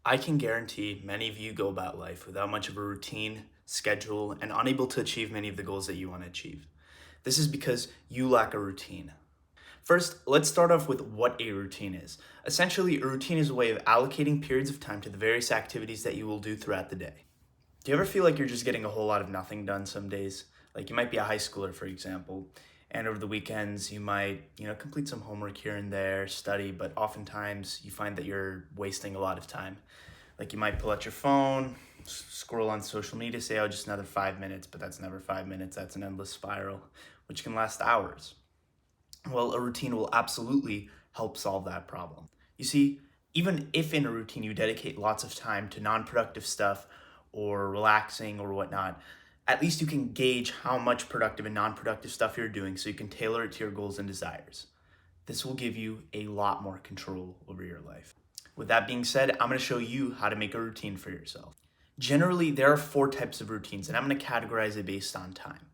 I can guarantee many of you go about life without much of a routine, schedule, and unable to achieve many of the goals that you want to achieve. This is because you lack a routine. First, let's start off with what a routine is. Essentially, a routine is a way of allocating periods of time to the various activities that you will do throughout the day. Do you ever feel like you're just getting a whole lot of nothing done some days? Like you might be a high schooler, for example, and over the weekends you might, complete some homework here and there, study, but oftentimes you find that you're wasting a lot of time. Like you might pull out your phone, scroll on social media, say, oh, just another 5 minutes, but that's never 5 minutes. That's an endless spiral, which can last hours. Well, a routine will absolutely help solve that problem. You see, even if in a routine you dedicate lots of time to non-productive stuff or relaxing or whatnot, at least you can gauge how much productive and non-productive stuff you're doing so you can tailor it to your goals and desires. This will give you a lot more control over your life. With that being said, I'm going to show you how to make a routine for yourself. Generally, there are 4 types of routines, and I'm going to categorize it based on time.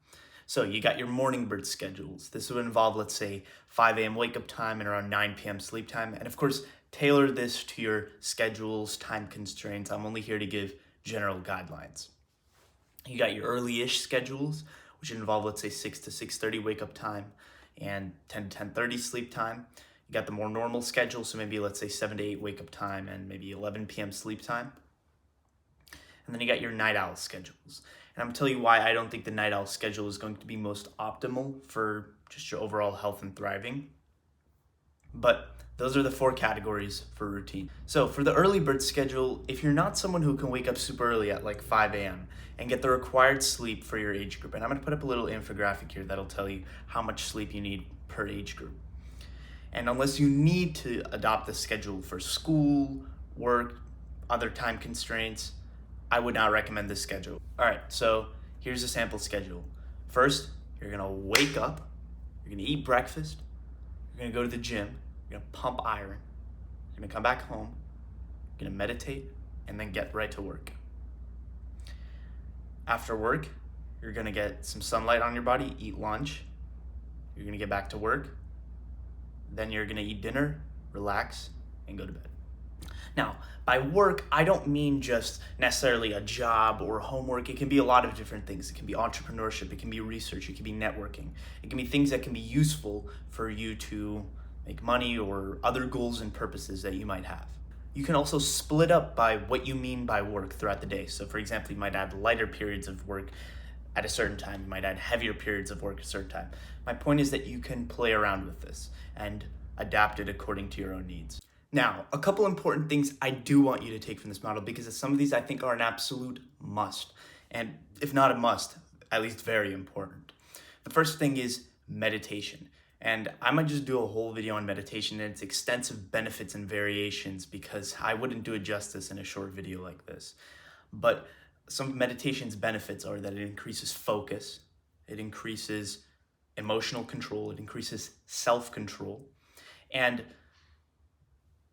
So you got your morning bird schedules. This would involve, let's say, 5 a.m. wake up time and around 9 p.m. sleep time. And of course, tailor this to your schedules, time constraints. I'm only here to give general guidelines. You got your early-ish schedules, which involve, let's say, 6 to 6:30 wake up time and 10 to 10:30 sleep time. You got the more normal schedule, so maybe let's say 7 to 8 wake up time and maybe 11 p.m. sleep time. And then you got your night owl schedules. And I'm telling you why I don't think the night owl schedule is going to be most optimal for just your overall health and thriving. But those are the 4 categories for routine. So for the early bird schedule, if you're not someone who can wake up super early at like 5 a.m. and get the required sleep for your age group, and I'm going to put up a little infographic here that'll tell you how much sleep you need per age group. And unless you need to adopt this schedule for school, work, other time constraints, I would not recommend this schedule. All right, so here's a sample schedule. First, you're gonna wake up, you're gonna eat breakfast, you're gonna go to the gym, you're gonna pump iron, you're gonna come back home, you're gonna meditate, and then get right to work. After work, you're gonna get some sunlight on your body, eat lunch, you're gonna get back to work, then you're gonna eat dinner, relax, and go to bed. Now, by work, I don't mean just necessarily a job or homework. It can be a lot of different things. It can be entrepreneurship, it can be research, it can be networking. It can be things that can be useful for you to make money or other goals and purposes that you might have. You can also split up by what you mean by work throughout the day. So for example, you might add lighter periods of work at a certain time. You might add heavier periods of work at a certain time. My point is that you can play around with this and adapt it according to your own needs. Now, a couple important things I do want you to take from this model, because some of these I think are an absolute must. And if not a must, at least very important. The first thing is meditation. And I might just do a whole video on meditation and its extensive benefits and variations, because I wouldn't do it justice in a short video like this. But some of meditation's benefits are that it increases focus, it increases emotional control, it increases self-control. And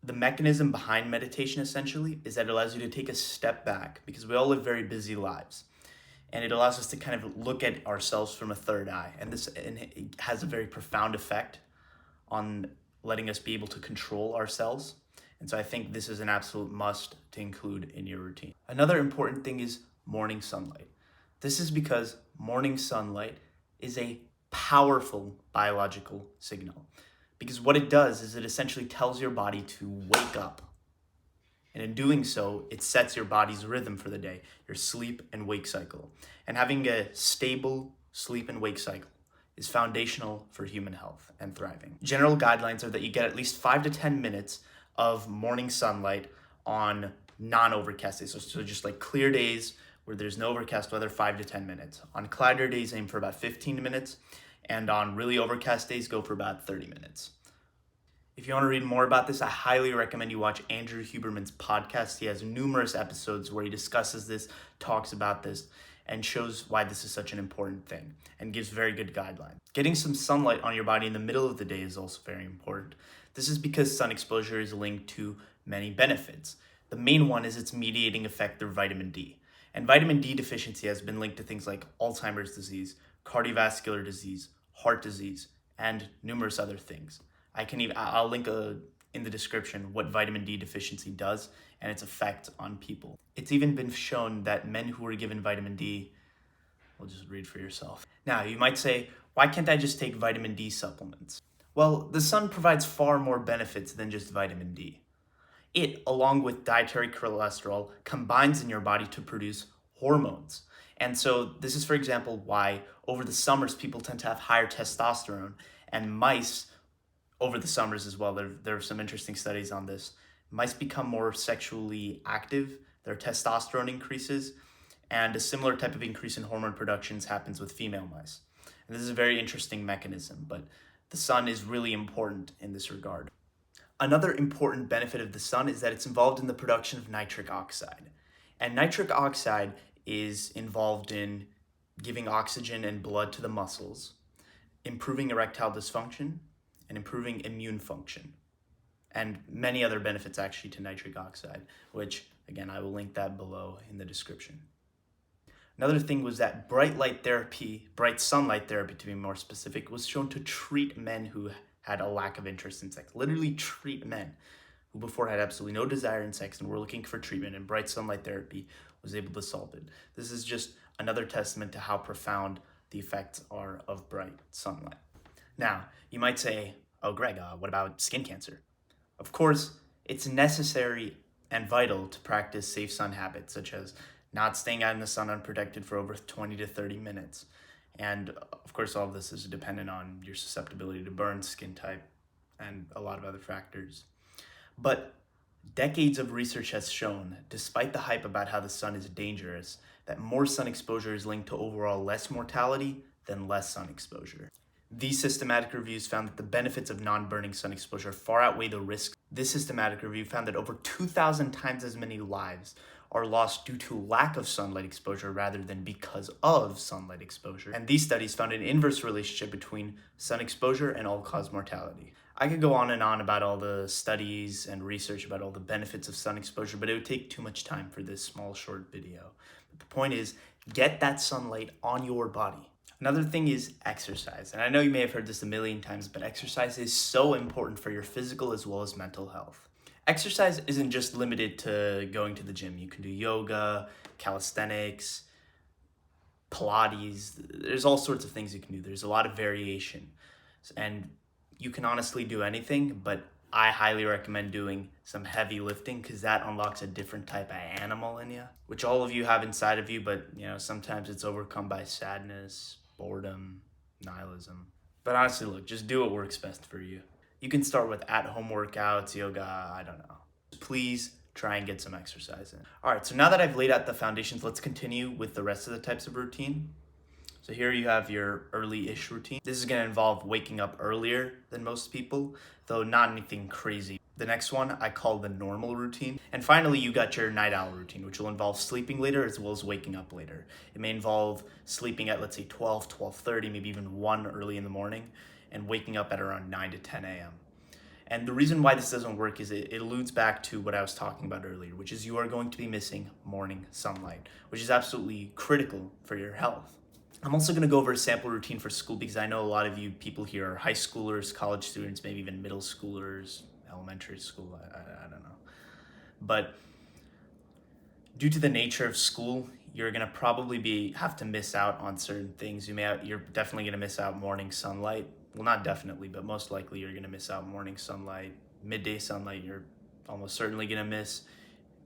the mechanism behind meditation essentially is that it allows you to take a step back, because we all live very busy lives. And it allows us to kind of look at ourselves from a third eye. And it has a very profound effect on letting us be able to control ourselves. And so I think this is an absolute must to include in your routine. Another important thing is morning sunlight. This is because morning sunlight is a powerful biological signal. Because what it does is it essentially tells your body to wake up. And in doing so, it sets your body's rhythm for the day, your sleep and wake cycle. And having a stable sleep and wake cycle is foundational for human health and thriving. General guidelines are that you get at least 5 to 10 minutes of morning sunlight on non-overcast days. So just like clear days where there's no overcast weather, 5 to 10 minutes. On cloudier days, aim for about 15 minutes. And on really overcast days, go for about 30 minutes. If you want to read more about this, I highly recommend you watch Andrew Huberman's podcast. He has numerous episodes where he discusses this, talks about this, and shows why this is such an important thing, and gives very good guidelines. Getting some sunlight on your body in the middle of the day is also very important. This is because sun exposure is linked to many benefits. The main one is its mediating effect through vitamin D. And vitamin D deficiency has been linked to things like Alzheimer's disease, cardiovascular disease, heart disease, and numerous other things. I'll link a in the description what vitamin D deficiency does and its effect on people. It's even been shown that men who were given vitamin D, well, just read for yourself. Now, you might say, why can't I just take vitamin D supplements? Well, the sun provides far more benefits than just vitamin D. It, along with dietary cholesterol, combines in your body to produce hormones. And so this is, for example, why over the summers people tend to have higher testosterone, and mice over the summers as well. There are some interesting studies on this. Mice become more sexually active, their testosterone increases, and a similar type of increase in hormone productions happens with female mice. And this is a very interesting mechanism, but the sun is really important in this regard. Another important benefit of the sun is that it's involved in the production of nitric oxide. And nitric oxide is involved in giving oxygen and blood to the muscles, improving erectile dysfunction, and improving immune function. And many other benefits actually to nitric oxide, which again, I will link that below in the description. Another thing was that bright sunlight therapy to be more specific, was shown to treat men who had a lack of interest in sex. Literally treat men who before had absolutely no desire in sex and were looking for treatment, and bright sunlight therapy was able to solve it. This is just another testament to how profound the effects are of bright sunlight. Now, you might say, oh, Greg, what about skin cancer? Of course, it's necessary and vital to practice safe sun habits, such as not staying out in the sun unprotected for over 20 to 30 minutes. And of course, all of this is dependent on your susceptibility to burn, skin type, and a lot of other factors. But decades of research has shown, despite the hype about how the sun is dangerous, that more sun exposure is linked to overall less mortality than less sun exposure. These systematic reviews found that the benefits of non-burning sun exposure far outweigh the risks. This systematic review found that over 2,000 times as many lives are lost due to lack of sunlight exposure rather than because of sunlight exposure. And these studies found an inverse relationship between sun exposure and all-cause mortality. I could go on and on about all the studies and research about all the benefits of sun exposure, but it would take too much time for this small, short video. But the point is, get that sunlight on your body. Another thing is exercise. And I know you may have heard this a million times, but exercise is so important for your physical as well as mental health. Exercise isn't just limited to going to the gym. You can do yoga, calisthenics, Pilates. There's all sorts of things you can do. There's a lot of variation. And you can honestly do anything, but I highly recommend doing some heavy lifting because that unlocks a different type of animal in you, which all of you have inside of you, but sometimes it's overcome by sadness, boredom, nihilism. But honestly, look, just do what works best for you. You can start with at-home workouts, yoga, I don't know. Please try and get some exercise in. All right, so now that I've laid out the foundations, let's continue with the rest of the types of routine. So here you have your early-ish routine. This is gonna involve waking up earlier than most people, though not anything crazy. The next one I call the normal routine. And finally, you got your night owl routine, which will involve sleeping later as well as waking up later. It may involve sleeping at, let's say, 12, 12:30, maybe even 1 early in the morning, and waking up at around 9 to 10 a.m. And the reason why this doesn't work is it alludes back to what I was talking about earlier, which is you are going to be missing morning sunlight, which is absolutely critical for your health. I'm also going to go over a sample routine for school because I know a lot of you people here are high schoolers, college students, maybe even middle schoolers, elementary school, I don't know. But due to the nature of school, you're going to probably have to miss out on certain things. You're definitely going to miss out morning sunlight. Well, not definitely, but most likely you're going to miss out morning sunlight. Midday sunlight, you're almost certainly going to miss.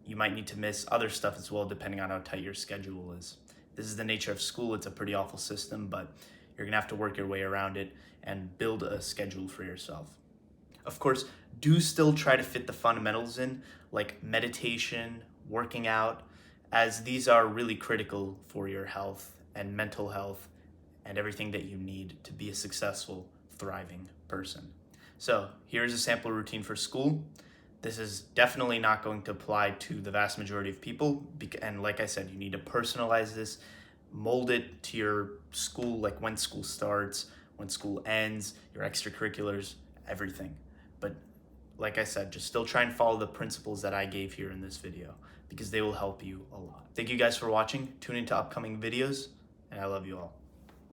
You might need to miss other stuff as well, depending on how tight your schedule is. This is the nature of school. It's a pretty awful system, but you're going to have to work your way around it and build a schedule for yourself. Of course, do still try to fit the fundamentals in, like meditation, working out, as these are really critical for your health and mental health and everything that you need to be a successful, thriving person. So here's a sample routine for school. This is definitely not going to apply to the vast majority of people. And like I said, you need to personalize this, mold it to your school, like when school starts, when school ends, your extracurriculars, everything. But like I said, just still try and follow the principles that I gave here in this video because they will help you a lot. Thank you guys for watching. Tune into upcoming videos, and I love you all.